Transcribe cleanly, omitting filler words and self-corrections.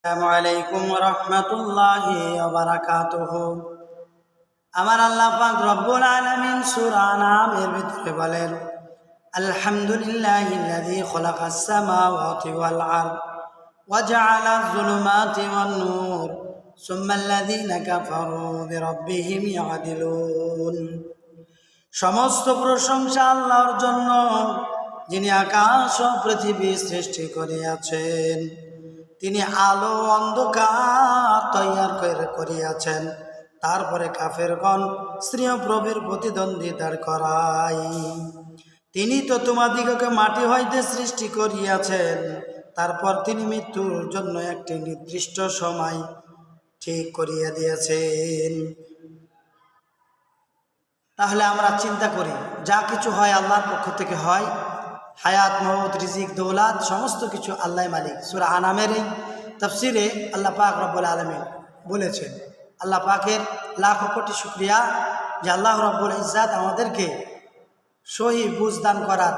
আসসালামু আলাইকুম ওয়া রাহমাতুল্লাহি ওয়া বারাকাতুহু। আমার আল্লাহ পাক রব্বুল আলামিন সূরা আনআমের ভিতরে বলেন, আলহামদুলিল্লাহিল্লাযী খালাকাস সামাওয়াতি ওয়াল আরদ ওয়া জাআলায যুলুমাতি ওয়ান নূর সুম্মাল্লাযীনা কাফারু বিরাব্বিহিম ইয়াদিলুন। সমস্ত প্রশংসা আল্লাহর জন্য, যিনি আকাশ ও পৃথিবী সৃষ্টি করিয়াছেন। তিনি আলো অন্ধকার তৈয়ার করিয়াছেন। তারপরে কাফেরগণ স্ত্রী ও প্রভুর প্রতিদ্বন্দ্বিতা করাই। তিনি তো তোমাদিগকে মাটি হইতে সৃষ্টি করিয়াছেন, তারপর তিনি মৃত্যুর জন্য একটি নির্দিষ্ট সময় ঠিক করিয়া দিয়েছেন। তাহলে আমরা চিন্তা করি, যা কিছু হয় আল্লাহর পক্ষ থেকে হয়। হায়াত, মওত, রিজিক, দৌলাত সমস্ত কিছু আল্লাহ মালিক। সূরা আনামের এই তাফসিরে আল্লাহ পাক রব্বুল আলামিন বলেছেন। আল্লাহ পাকের লাখো কোটি শুকরিয়া যে আল্লাহ রব্বুল ইজ্জাত আমাদেরকে সহি বুঝ দান করার